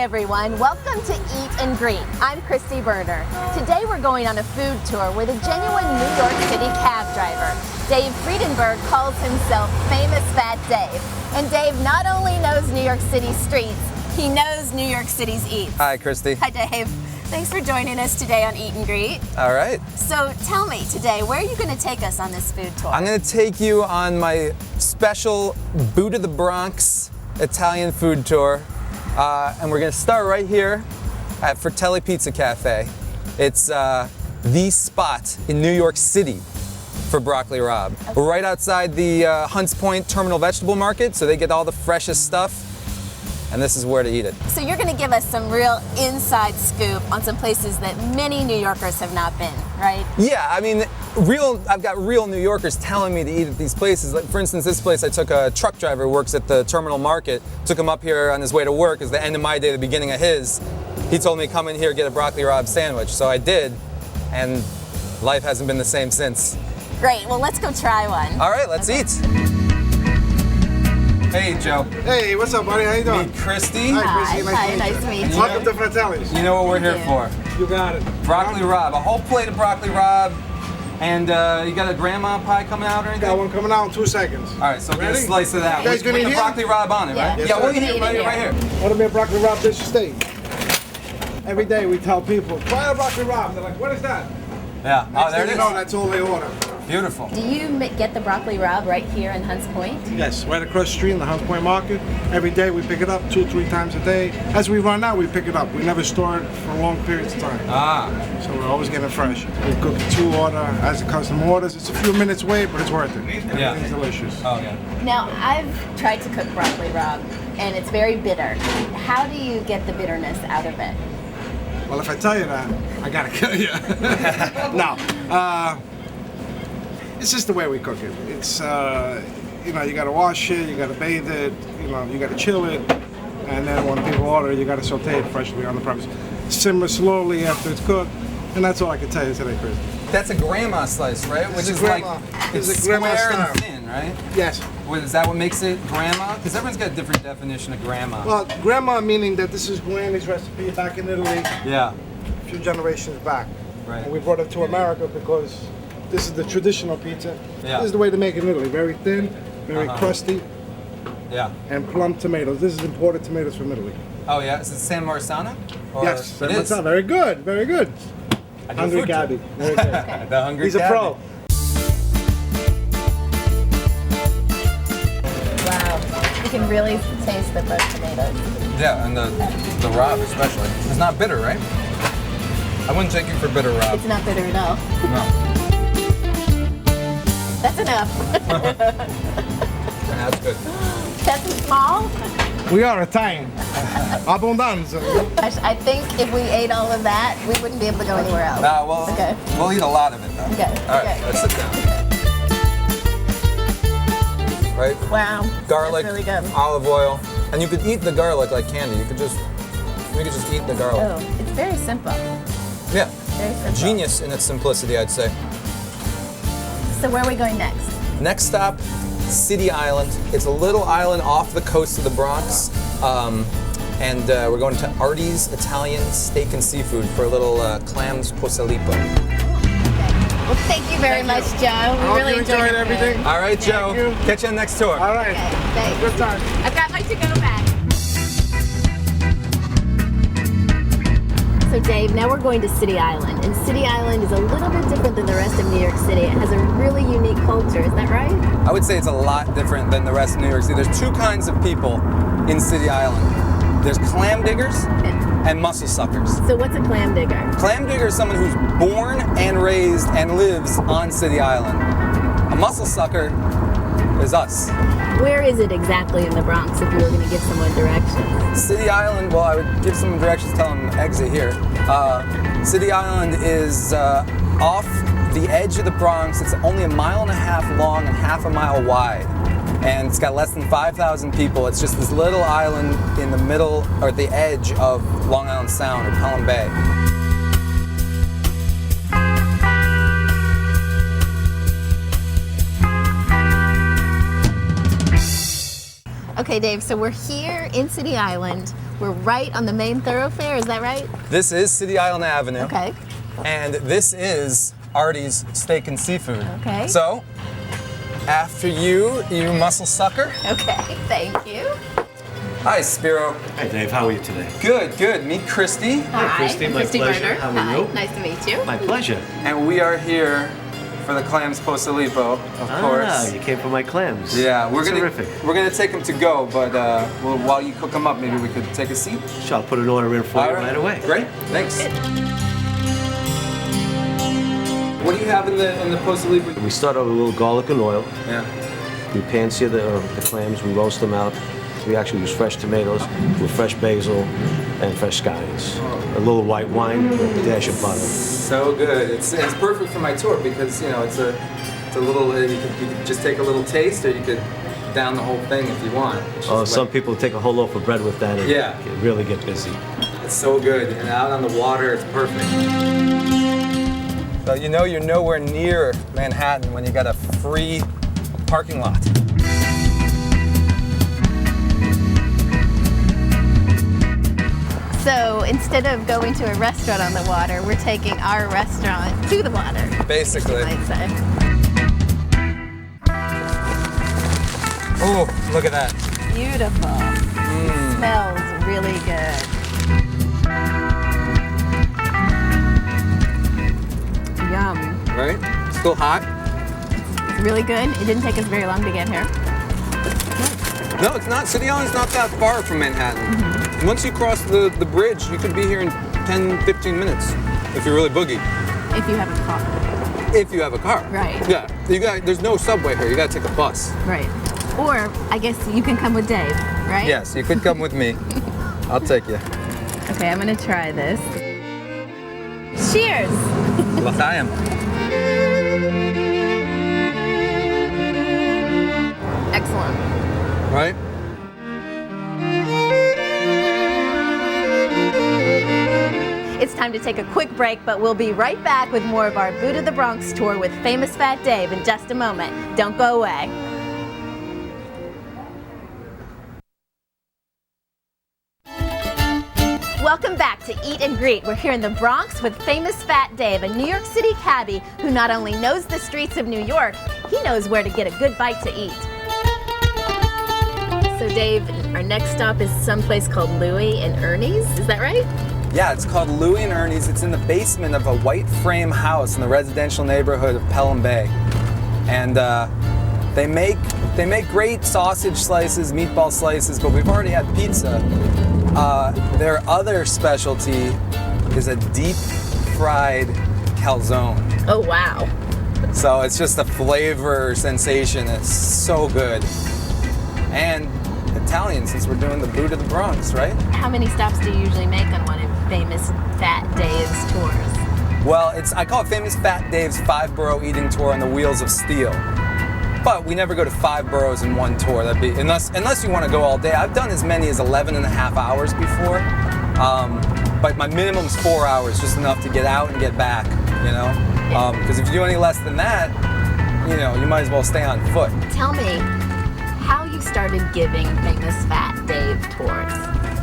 everyone, welcome to Eat and Greet. I'm Christy Berner. Today we're going on a food tour with a genuine New York City cab driver. Dave Friedenberg calls himself Famous Fat Dave. And Dave not only knows New York City streets, he knows New York City's eats. Hi, Christy. Hi, Dave. Thanks for joining us today on Eat and Greet. All right. So tell me today, where are you going to take us on this food tour? I'm going to take you on my special Boot of the Bronx Italian food tour. And we're going to start right here at Fertelli Pizza Cafe. It's the spot in New York City for broccoli rabe. Okay. We're right outside the Hunts Point Terminal Vegetable Market, so they get all the freshest stuff. And this is where to eat it. So you're going to give us some real inside scoop on some places that many New Yorkers have not been, right? Yeah, I mean, I've got real New Yorkers telling me to eat at these places. Like, for instance, this place, I took a truck driver who works at the terminal market, took him up here on his way to work. It's the end of my day, the beginning of his. He told me, come in here, get a broccoli rabe sandwich. So I did, and life hasn't been the same since. Great, well, let's go try one. All right, let's eat. Hey, Joe. Hey, what's up, buddy? How you doing? Meet Christy. Hi, Christy. Hi, nice to meet you. Welcome to Fratelli's. You know what we're here Thank for. You got it. Broccoli rabe, a whole plate of broccoli rabe. And you got a grandma pie coming out or anything? Got one coming out in 2 seconds. All right, so get a Ready? slice of that. You guys with gonna the eat it? broccoli rabe on it, right? Yeah. Yes, we'll sir. eat it right here. Order me a broccoli rabe dish steak. Every day we tell people, try a broccoli rabe. They're like, what is that? Yeah. Oh, there it You is. know, that's all they order. Beautiful. Do you get the broccoli rabe right here in Hunts Point? Yes, right across the street in the Hunts Point Market. Every day we pick it up 2-3 times a day. As we run out, we pick it up. We never store it for long periods of time. Ah, So we're always getting it fresh. We cook it to order as the customer orders. It's a few minutes wait, but it's worth it. Yeah. Everything's delicious. oh yeah. Now, I've tried to cook broccoli rabe, and it's very bitter. How do you get the bitterness out of it? Well, if I tell you that, I gotta kill you. No. It's just the way we cook it. It's, you know, you gotta wash it, you gotta bathe it, you know, you gotta chill it, and then when people order, you gotta saute it freshly on the premise. Simmer slowly after it's cooked, and that's all I can tell you today, Chris. That's a grandma slice, right? Which It's a is grandma. like, It's it's a grandma square and style. thin, right? Yes. Is that what makes it grandma? Because everyone's got a different definition of grandma. Well, grandma meaning that this is Granny's recipe back in Italy, Yeah. a few generations back. Right. And we brought it to America because this is the traditional pizza. Yeah. This is the way to make it in Italy. Very thin, very crusty, Yeah. and plum tomatoes. This is imported tomatoes from Italy. Oh yeah. Is it San Marzano? Or Yes, it is. very good, very good. I do Hungry food Gabby, too. very good. The hungry He's a Gabby. pro. Wow, you can really taste the fresh tomatoes. Yeah, and the rabe especially. It's not bitter, right? I wouldn't take you for bitter rabe. It's not bitter at all. No. That's enough. That's good. That's small. We are Italian. Abundanza. Gosh, I think if we ate all of that, we wouldn't be able to go anywhere else. Nah, well, Okay. we'll eat a lot of it though. Okay, All right, okay. let's sit down. Right? Wow. Garlic, That's really good. olive oil, and you could eat the garlic like candy. You could just eat the garlic. Oh, it's very simple. Yeah. Very simple. Genius in its simplicity, I'd say. So where are we going next? Next stop, City Island. It's a little island off the coast of the Bronx. And we're going to Arty's Italian Steak and Seafood for a little clams posalipo. Okay. Well, thank you very much, Joe. We hope really you enjoyed it. everything. All right, Joe. you. Catch you on the next tour. All right. Okay, thanks. Good time. I've got my to-go bag. So Dave, now we're going to City Island, and City Island is a little bit different than the rest of New York City. It has a really unique culture, is that right? I would say it's a lot different than the rest of New York City. There's two kinds of people in City Island. There's clam diggers and mussel suckers. So what's a clam digger? Clam digger is someone who's born and raised and lives on City Island. A mussel sucker is us. Where is it exactly in the Bronx if you were going to give someone directions? City Island, well, I would give someone directions, tell them exit here. City Island is off the edge of the Bronx. It's only 1.5 miles long and half a mile wide. And it's got less than 5,000 people. It's just this little island in the middle, or at the edge of Long Island Sound or Pelham Bay. Okay, Okay, Dave, so we're here in City Island. We're right on the main thoroughfare, is that right? This is City Island Avenue. Okay. And this is Arty's Steak and Seafood. Okay. So, after you muscle sucker. Okay, thank you. Hi, Spiro. Hi, Dave. How are you today? Good, good. Meet Christy. Hi, Christy, I'm my Christy pleasure. Berner. How are you? Nice to meet you. My pleasure. And we are here for the clams posalipo, of course. You came for my clams. Yeah, Terrific. We're gonna take them to go, but while you cook them up, maybe we could take a seat. Sure, I'll put an order in for you All right away. Great, thanks. What do you have in the posalipo? We start out with a little garlic and oil. Yeah. We pan-sear the clams. We roast them out. We actually use fresh tomatoes with fresh basil and fresh scallions. A little white wine with a dash of butter. So good. It's perfect for my tour because it's a little. You could just take a little taste, or you could down the whole thing if you want. Some people take a whole loaf of bread with that and Yeah. really get busy. It's so good, and out on the water, it's perfect. So you're nowhere near Manhattan when you got a free parking lot. So instead of going to a restaurant on the water, we're taking our restaurant to the water. Basically. You might say. Oh, look at that. Beautiful. It smells really good. Yum. Right? Still hot? It's really good. It didn't take us very long to get here. No, it's not. City Island's not that far from Manhattan. Once you cross the bridge, you could be here in 10, 15 minutes if you're really boogie. If you have a car. If you have a car. Right. Yeah. There's no subway here. You got to take a bus. Right. Or I guess you can come with Dave, right? Yes, you could come with me. I'll take you. Okay, I'm gonna try this. Cheers! L'chaim. Excellent. Right? It's time to take a quick break, but we'll be right back with more of our Boot of the Bronx tour with Famous Fat Dave in just a moment. Don't go away. Welcome back to Eat and Greet. We're here in the Bronx with Famous Fat Dave, a New York City cabbie who not only knows the streets of New York, he knows where to get a good bite to eat. So Dave, our next stop is someplace called Louie and Ernie's, is that right? Yeah, it's called Louie and Ernie's. It's in the basement of a white frame house in the residential neighborhood of Pelham Bay. And they make great sausage slices, meatball slices, but we've already had pizza. Their other specialty is a deep fried calzone. Oh, wow. So it's just a flavor sensation. It's so good. And Italian, since we're doing the Boot of the Bronx, right? How many stops do you usually make on one of Famous Fat Dave's tours? Well, I call it Famous Fat Dave's 5-borough eating tour on the wheels of steel. But we never go to 5 boroughs in one tour. That'd be unless you want to go all day. I've done as many as 11 and a half hours before. But my minimum's 4 hours, just enough to get out and get back, Because if you do any less than that, you might as well stay on foot. Tell me how you started giving Famous Fat Dave tours.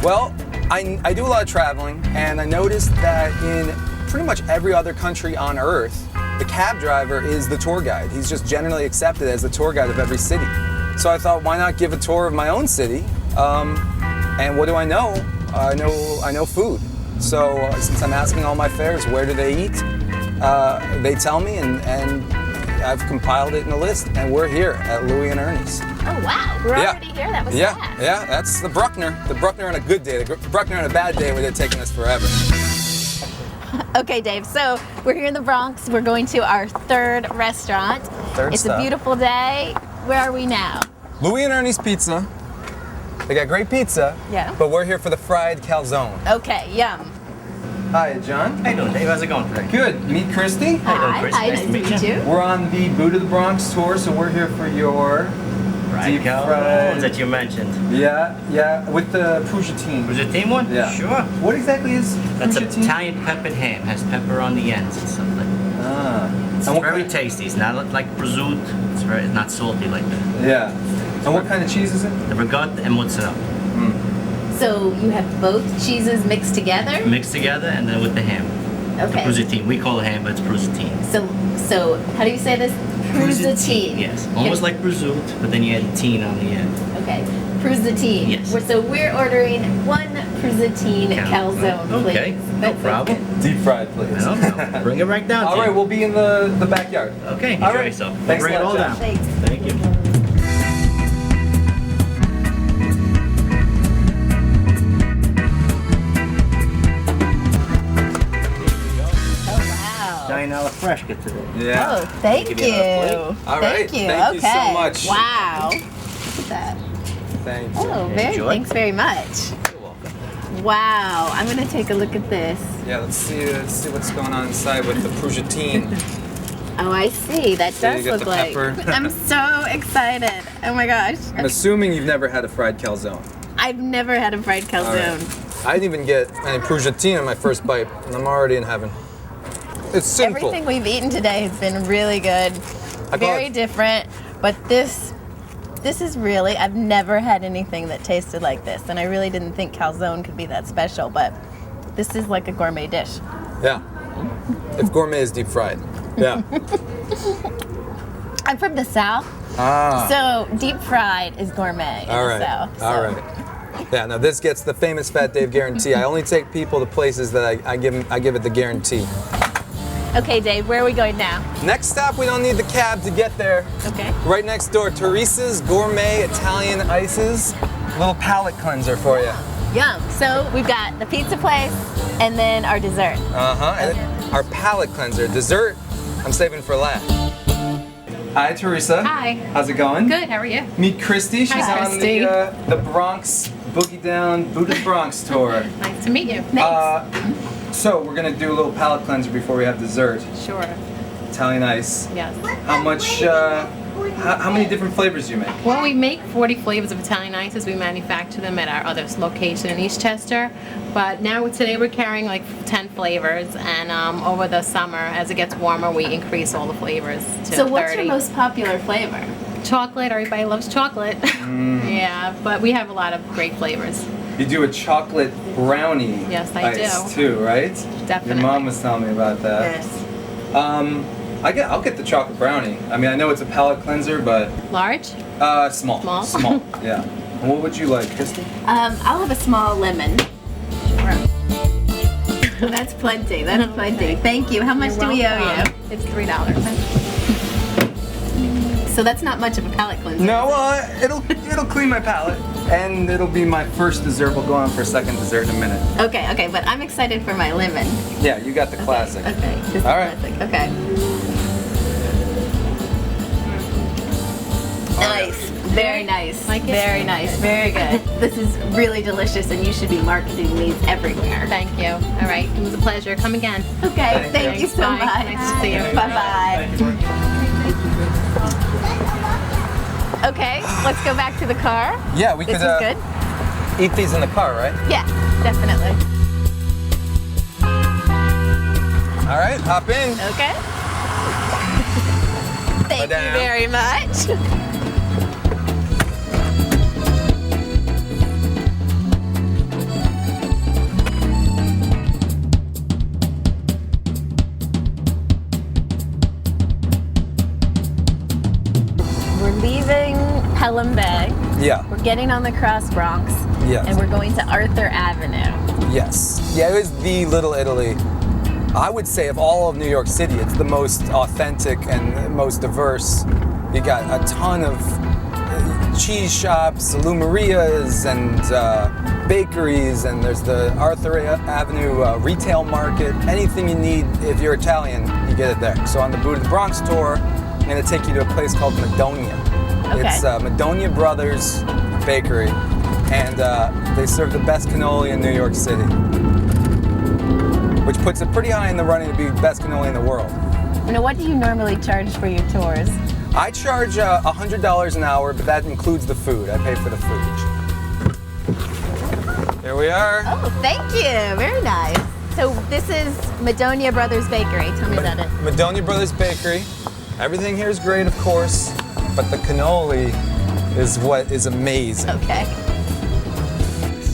Well, I do a lot of traveling, and I noticed that in pretty much every other country on earth, the cab driver is the tour guide. He's just generally accepted as the tour guide of every city. So I thought, why not give a tour of my own city? And what do I know? I know food. So since I'm asking all my fares, where do they eat? They tell me, and I've compiled it in a list, and we're here at Louie and Ernie's. Oh wow, we're already here. That was fast. Yeah, that's the Bruckner. The Bruckner on a good day. The Bruckner on a bad day would have taken us forever. Okay, Dave, so we're here in the Bronx. We're going to our third restaurant. It's stop. a beautiful day. Where are we now? Louie and Ernie's Pizza. They got great pizza. Yeah. But we're here for the fried calzone. Okay, yum. Hi, John. How you doing, Dave? How's it going today? Good. Meet Christy. Hi, Chris. nice to meet you. We're on the Boot of the Bronx tour, so we're here for your deep fried. that you mentioned. Yeah, with the poutine. Was it team one? Yeah. Sure. What exactly is That's poutine? Italian peppered ham. Has pepper on the ends and something. Ah. And what Very kind- tasty. It's not like prosciutto. It's not salty like that. Yeah. And what kind of cheese is it? The ricotta and mozzarella So you have both cheeses mixed together? mixed together, and then with the ham. Okay. The prosciutto. We call it ham, but it's prosciutto. So how do you say this? Prosciutto. Yes. Almost like prosciutto, but then you add teen on the end. Okay. Prosciutto. Yes. So we're ordering one prosciutto calzone, please. Okay. No problem. Deep fried, please. I don't know. Bring it right down. All to right, you. we'll be in the backyard. Okay. All Enjoy right. yourself. Thanks Bring a it lot, all Jeff. down. Thanks. Thank you. Oh, wow. $9 fresh get today. Yeah. Oh, thank Give you. you another All right, Thank you. thank you so Okay. much. Wow. Look at that. Thank you. Oh, Enjoy. thanks very much. You're welcome. Wow. I'm gonna take a look at this. Yeah, let's see what's going on inside with the prosciutto. Oh, I see. That So you does got look the like. pepper. I'm so excited. Oh my gosh. I'm assuming you've never had a fried calzone. I've never had a fried All right. calzone. I didn't even get any prosciutto in my first bite, and I'm already in heaven. It's simple. Everything we've eaten today has been really good. I call Very it- different. But this is really, I've never had anything that tasted like this. And I really didn't think calzone could be that special, but this is like a gourmet dish. Yeah. If gourmet is deep fried. Yeah. I'm from the South, Ah. so deep fried is gourmet in All the right. South. All so- right. Yeah. Now this gets the famous Fat Dave guarantee. I only take people to places that I give it the guarantee. Okay, Dave, where are we going now? Next stop, we don't need the cab to get there. Okay. Right next door, Teresa's Gourmet Italian Ices. Little palate cleanser for you. Yum. So we've got the pizza place and then our dessert. Uh-huh. And our palate cleanser. Dessert, I'm saving for last. Hi, Teresa. Hi. How's it going? Good, how are you? Meet Christy. She's Hi, on Christy. the Bronx Boogie Down Buddha Bronx tour. Nice to meet you. So we're gonna do a little palate cleanser before we have dessert. Sure. Italian ice. Yes. How much? How many different flavors do you make? Well, we make 40 flavors of Italian ices. We manufacture them at our other location in Eastchester. But now today we're carrying like 10 flavors, and over the summer, as it gets warmer, we increase all the flavors to So 30. what's your most popular flavor? Chocolate. Everybody loves chocolate. Yeah, but we have a lot of great flavors. You do a chocolate brownie. Yes, I ice do. too, right? Definitely. Your mom was telling me about that. Yes. I'll get the chocolate brownie. I mean, I know it's a palate cleanser, but Large? small. Small? Small. Yeah. And what would you like, Christy? I'll have a small lemon. That's plenty. That's plenty. Thank you. How much You're do we owe welcome. It's $3. you? So that's not much of a palate cleanser. No, it'll clean my palate, and it'll be my first dessert. We'll go on for a second dessert in a minute. Okay, but I'm excited for my lemon. Yeah, you got the classic. Okay. This is All right. classic. Okay. Nice. Very nice. Like it? Very nice. Very good. This is really delicious, and you should be marketing these everywhere. Thank you. All right, it was a pleasure. Come again. Okay. Thank you so Bye. much. Nice to see you. Bye bye. Okay, let's go back to the car. Yeah, we This could is good. eat these in the car, right? Yeah, definitely. All right, hop in. Okay. Thank you Madame. very much. We're leaving Pelham Bay. Yeah. We're getting on the Cross Bronx. Yes. And we're going to Arthur Avenue. Yes. Yeah, it was the Little Italy. I would say of all of New York City, it's the most authentic and most diverse. You got a ton of cheese shops, lumerias, and bakeries, and there's the Arthur Avenue retail market. Anything you need if you're Italian, you get it there. So on the Buddha Bronx tour, I'm going to take you to a place called Madonia. Okay. It's Madonia Brothers Bakery, and they serve the best cannoli in New York City, which puts it pretty high in the running to be best cannoli in the world. Now, what do you normally charge for your tours? I charge $100 an hour, but that includes the food. I pay for the food. Here we are. Oh, thank you. Very nice. so this is Madonia Brothers Bakery. Tell me about it. Madonia Brothers Bakery. Everything here is great, of course, but the cannoli is what is amazing. Okay.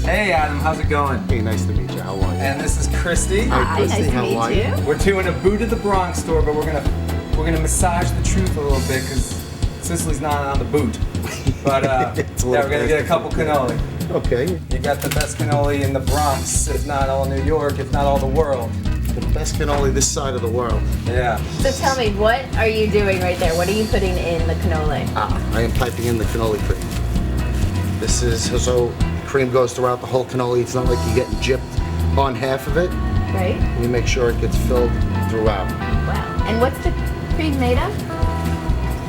Hey, Adam, how's it going? Hey, nice to meet you. How are you? And this is Christy. Hi, Christy, nice to how meet are you. you? We're doing a boot at the Bronx store, but we're gonna massage the truth a little bit because Sicily's not on the boot. But It's a yeah, little we're gonna get a nasty. couple cannoli. Okay. You got the best cannoli in the Bronx, if not all New York, if not all the world. The best cannoli this side of the world. Yeah. So tell me, what are you doing right there? What are you putting in the cannoli? I am piping in the cannoli cream. This is so cream goes throughout the whole cannoli. It's not like you're getting gypped on half of it. Right? You make sure it gets filled throughout. Wow. And what's the cream made of?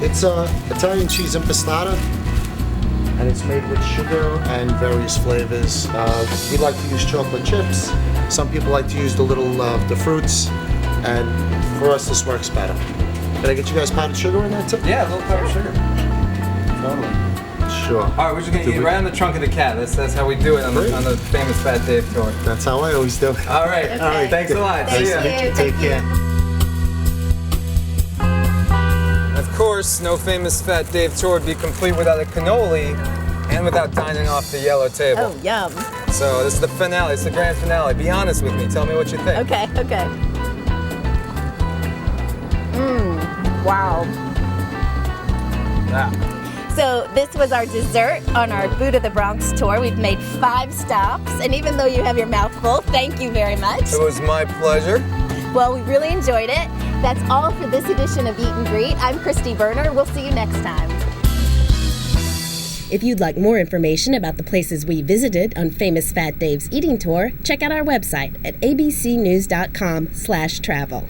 It's Italian cheese impastata, and it's made with sugar and various flavors. We like to use chocolate chips. Some people like to use the little the fruits, and for us this works better. Can I get you guys powdered sugar in that too? Yeah, a little powdered sugar. Totally. Sure. All right, we're just gonna eat right on the trunk of the cat. That's how we do it on the famous Fat Dave tour. That's how I always do it. All right. Okay. All right. Thanks a lot. Thank See ya. you. Take care. Of course, no famous Fat Dave tour would be complete without a cannoli and without dining off the yellow table. Oh, yum. So this is the finale. It's the grand finale. Be honest with me. Tell me what you think. Okay, okay. Wow. Ah. So this was our dessert on our Boot of the Bronx tour. We've made 5 stops, and even though you have your mouth full, thank you very much. It was my pleasure. Well, we really enjoyed it. That's all for this edition of Eat and Greet. I'm Christy Berner. We'll see you next time. If you'd like more information about the places we visited on Famous Fat Dave's Eating Tour, check out our website at abcnews.com/travel.